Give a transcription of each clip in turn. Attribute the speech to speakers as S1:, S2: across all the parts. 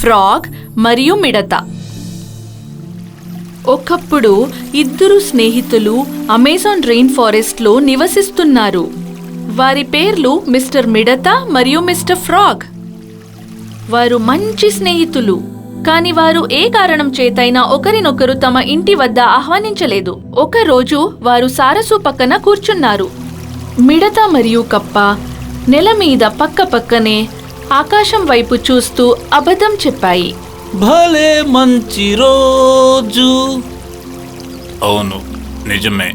S1: Frog మరియు మిడత. ఒకప్పుడు ఇద్దరు స్నేహితులు అమెజాన్ రెయిన్ ఫారెస్ట్ లో నివసిస్తున్నారు. వారి పేర్లు మిస్టర్ మిడత మరియు మిస్టర్ ఫ్రాగ్. వారు మంచి స్నేహితులు, కాని వారు ఏ కారణం చేతైనా ఒకరినొకరు తమ ఇంటి వద్ద ఆహ్వానించలేదు. ఒకరోజు వారు సారసు పక్కన కూర్చున్నారు. మిడత మరియు కప్ప నెల మీద పక్క పక్కనే ఆకాశం వైపు చూస్తూ అబద్ధం చెప్పాయి.
S2: భలే మంచి రోజు. అవును, నిజమే.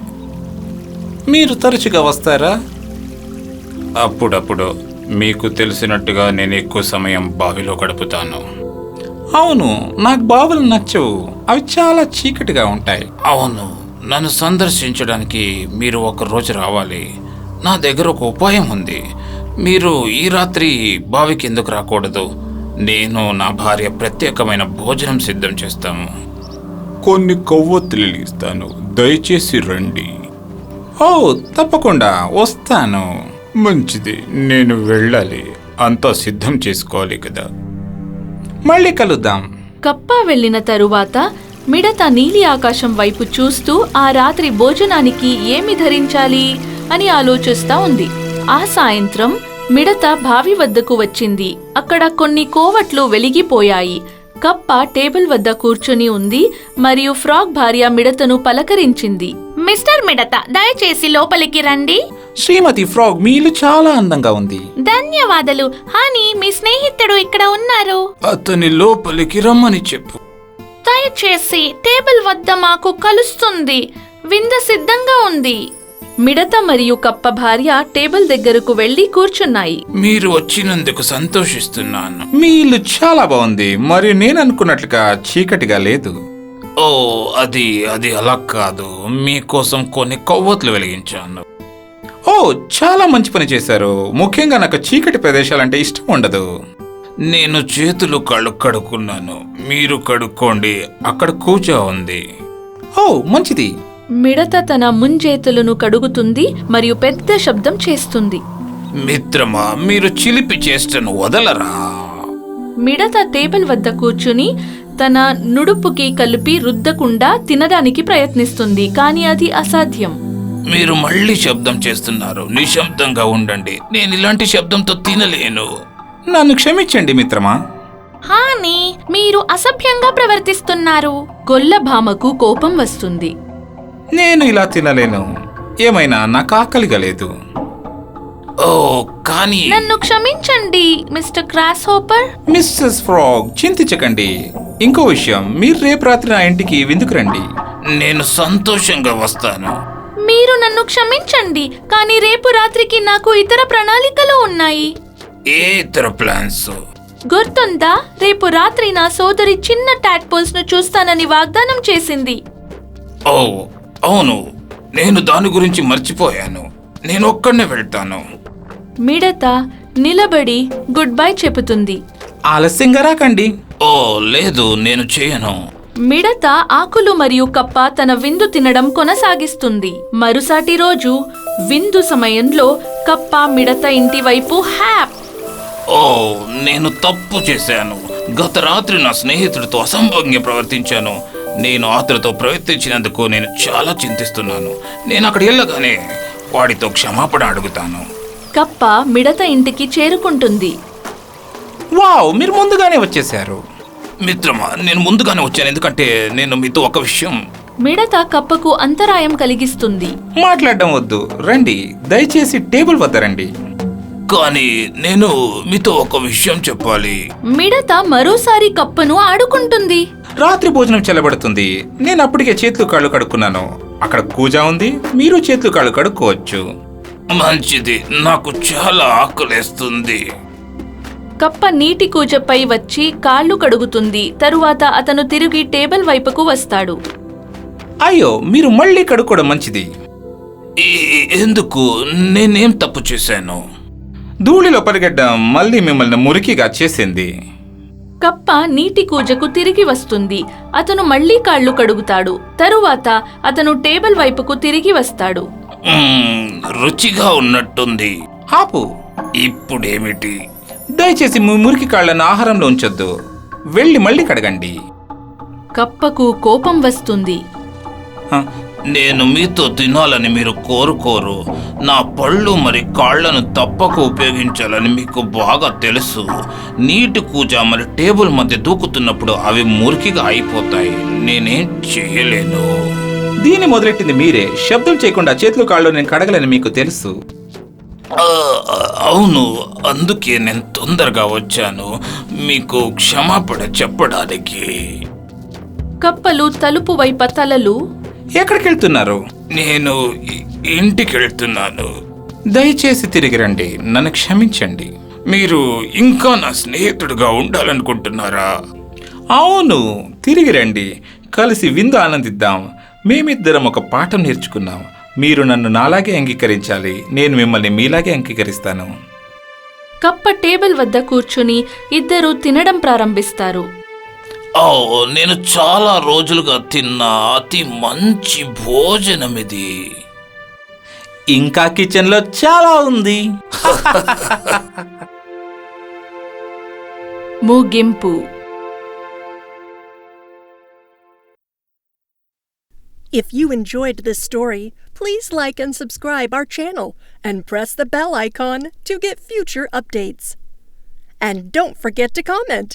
S2: మీరు తరచుగా వస్తారా? అప్పుడప్పుడు. మీకు తెలిసినట్టుగా నేను ఎక్కువ సమయం బావిలో గడుపుతాను. అవును, నాకు బావులు నచ్చవు. అవి చాలా చీకటిగా ఉంటాయి. అవును, నన్ను సందర్శించడానికి మీరు ఒక రోజు రావాలి. నా దగ్గర ఒక ఉపాయం ఉంది. మీరు ఈ రాత్రి బావికి ఎందుకు రాకూడదు? నేను నా భార్య ప్రత్యేకమైన భోజనం సిద్ధం చేస్తాము. కొన్ని కొవ్వొత్తులు ఇస్తాను, దయచేసి రండి. ఓ, తప్పకుండా వస్తాను. మంచిది, నేను వెళ్ళాలి. అంతా సిద్ధం చేసుకోవాలి కదా. మళ్ళీ కలుద్దాం.
S1: కప్ప వెళ్లిన తరువాత మిడత నీలి ఆకాశం వైపు చూస్తూ ఆ రాత్రి భోజనానికి ఏమి ధరించాలి అని ఆలోచిస్తా ఉంది. ఆ సాయంత్రం మిడత బావి వద్దకు వచ్చింది. అక్కడ కొన్ని కోవట్లు వెలిగిపోయాయి. కప్ప టేబుల్ వద్ద కూర్చుని ఉంది మరియు ఫ్రాగ్ భార్య మిడతను పలకరించింది. మిస్టర్ మిడత, దయచేసి లోపలికి రండి.
S2: శ్రీమతి ఫ్రాగ్, మీ ఇల్లు చాలా అందంగా ఉంది.
S1: ధన్యవాదాలు. హాని, మీ స్నేహితుడు ఇక్కడ ఉన్నారు.
S2: అతని లోపలికి రమ్మని చెప్పు.
S1: దయచేసి టేబుల్ వద్ద మాకు కలుస్తుంది. విందు సిద్ధంగా ఉంది. మిడత మరియు కప్ప భార్య టేబుల్ దగ్గరకు వెళ్లి కూర్చున్నాయి.
S2: మీరు వచ్చినందుకు సంతోషిస్తున్నాను. మీ ఇల్లు చాలా బాగుంది మరియు నేను అనుకున్నట్లుగా చీకటిగా లేదు. ఓ, అది అలా కాదు. మీకోసం కొన్ని కొవ్వొత్తులు వెలిగించాను. ఓ, చాలా మంచి పని చేశారు. ముఖ్యంగా నాకు చీకటి ప్రదేశాలంటే ఇష్టం ఉండదు. నేను చేతులు కళ్ళు కడుక్కున్నాను. మీరు కడుక్కోండి. అక్కడ కూజ ఉంది. ఓ, మంచిది.
S1: మిడత తన ముంజేతులను కడుగుతుంది మరియు పెద్ద శబ్దం చేస్తుంది.
S2: మిత్రమా, మీరు చిలిపి చేష్టను వదలరా.
S1: మిడత టేబుల్ వద్ద కూర్చుని తన నుడుపుకి కలిపి రుద్దకుండా తినడానికి ప్రయత్నిస్తుంది, కానీ అది అసాధ్యం.
S2: మీరు మళ్ళీ శబ్దం చేస్తున్నారు. నిశ్శబ్దంగా ఉండండి. నేను ఇలాంటి శబ్దంతో తినలేను. నన్ను క్షమించండి మిత్రమా.
S1: హాని, మీరు అసభ్యంగా ప్రవర్తిస్తున్నారు. గొల్లభామకు కోపం వస్తుంది.
S2: నేను ఇలా తినలేను. ఏమైనా నాకు ఆకలిగా లేదు. ఓ, కానీ
S1: నన్ను క్షమించండి mister grasshopper.
S2: Mrs frog, చింతించకండి. ఇంకో విషయం, మీరు రేపు రాత్రి నా ఇంటికి విందుకు రండి. నేను సంతోషంగా వస్తాను.
S1: మీరు నన్ను క్షమించండి, కానీ రేపు రాత్రికి నాకు ఇతర ప్రణాళికలు ఉన్నాయి.
S2: ఏ ఇతర ప్లాన్స్?
S1: గుర్తుందా, రేపు రాత్రి నా సోదరి చిన్న టాడ్పోల్స్ ను చూస్తానని వాగ్దానం చేసింది.
S2: ఓ అవును, నేను దాని గురించి మర్చిపోయాను. నేను ఒక్కడనే వెళ్తాను.
S1: మిడత నిలబడి గుడ్ బై చెబుతుంది.
S2: ఆలస్యంగా రాకండి. ఓ లేదు, నేను చేయను.
S1: మిడత ఆకులు మరియు కప్ప తన విందు తినడం కొనసాగిస్తుంది. మరుసాటి రోజు విందు సమయంలో కప్ప మిడత ఇంటి వైపు హ్యాప్.
S2: ఓ, నేను తప్పు చేశాను. గత రాత్రి నా స్నేహితుడితో అసంభవంగా ప్రవర్తించాను. నేను అతనితో ప్రయత్నించినందుకు నేను చాలా చింతిస్తున్నాను. నేను అక్కడ వెళ్ళగానే వాడితో క్షమాపణ అడుగుతాను.
S1: కప్ప మిడత ఇంటికి చేరుకుంటుంది.
S2: వావ్, మీరు ముందుగానే వచ్చేసారు. మిత్రమా, నేను ముందుగానే వచ్చాను ఎందుకంటే నేను మీతో ఒక విషయం.
S1: మిడత కప్పకు అంతరాయం కలిగిస్తుంది.
S2: మాట్లాడడం వద్దు, రండి. దయచేసి టేబుల్ వద్ద రండి. కానీ నేను మీతో ఒక విషయం చెప్పాలి.
S1: మిడత మరోసారి కప్పను ఆడుకుంటుంది.
S2: రాత్రి భోజనం చెల్లబడుతుంది. నేను అప్పటికే చేతులు కాళ్ళు కడుక్కున్నాను. అక్కడ కూజ ఉంది. మీరు చేతులు కాళ్ళు కడుక్కోవచ్చు. మంచిది, నాకు చాలా ఆకలేస్తుంది.
S1: కప్ప నీటి కూజపై వచ్చి కాళ్ళు కడుగుతుంది. తరువాత అతను తిరిగి టేబుల్ వైపుకు వస్తాడు.
S2: అయ్యో, మీరు మళ్ళీ కడుక్కోవడం మంచిది. ఎందుకు? నేనేం తప్పు చేశాను? ధూళిలో పరిగెడ్డం మళ్ళీ మిమ్మల్ని మురికిగా చేసింది.
S1: కప్ప నీటి కూజకు తిరిగి వస్తుంది. అతను మళ్లీ కాళ్ళు కడుగుతాడు. తరువాత అతను టేబుల్ వైపుకు తిరిగి వస్తాడు.
S2: రుచిగా ఉన్నట్టుంది. ఆపు. ఇప్పుడేమిటి? దయచేసి మీ మురికి కాళ్ళను ఆహారంలో ఉంచొద్దు. వెళ్ళి మళ్ళీ కడగండి.
S1: కప్పకు కోపం వస్తుంది.
S2: నేను మీతో తినాలని మీరు కోరుకోరు. నా పళ్ళు మరి కాళ్లను తప్పక ఉపయోగించాలని మీకు బాగా తెలుసు. నీటి కూజ మరి టేబుల్ మధ్య దూకుతున్నప్పుడు అవి మురికిగా అయిపోతాయి. నేనేం చేయలేను. దీన్ని మొదలెట్టింది మీరే. శబ్దం చేయకుండా చేతులు కాళ్ళు నేను కడగలని మీకు తెలుసు. అవును, అందుకే నేను తొందరగా వచ్చాను. మీకు క్షమాపణ చెప్పడానికి.
S1: కప్పలు తలుపు వైపు తలలు. ఎక్కడికి వెళ్తున్నారు? నేను ఇంటికి వెళ్తున్నాను. దయచేసి తిరిగి రండి. నన్ను క్షమించండి. మీరు ఇంకా నా స్నేహితుడిగా ఉండాలనుకుంటున్నారా? అవును, తిరిగి రండి. కలిసి విందు ఆనందిద్దాం. మేమిద్దరం ఒక పాఠం నేర్చుకున్నాం. మీరు నన్ను నాలాగే అంగీకరించాలి. నేను మిమ్మల్ని మీలాగే అంగీకరిస్తాను. కప్ప టేబుల్ వద్ద కూర్చుని ఇద్దరు తినడం ప్రారంభిస్తారు. నేను చాలా రోజులుగా తిన్న అతి మంచి భోజనం ఇది. ఇంకా కిచెన్లో చాలా ఉంది. ముగింపు.
S3: If you enjoyed this story, please like and subscribe our channel and press the bell icon to get future updates. And don't forget to comment.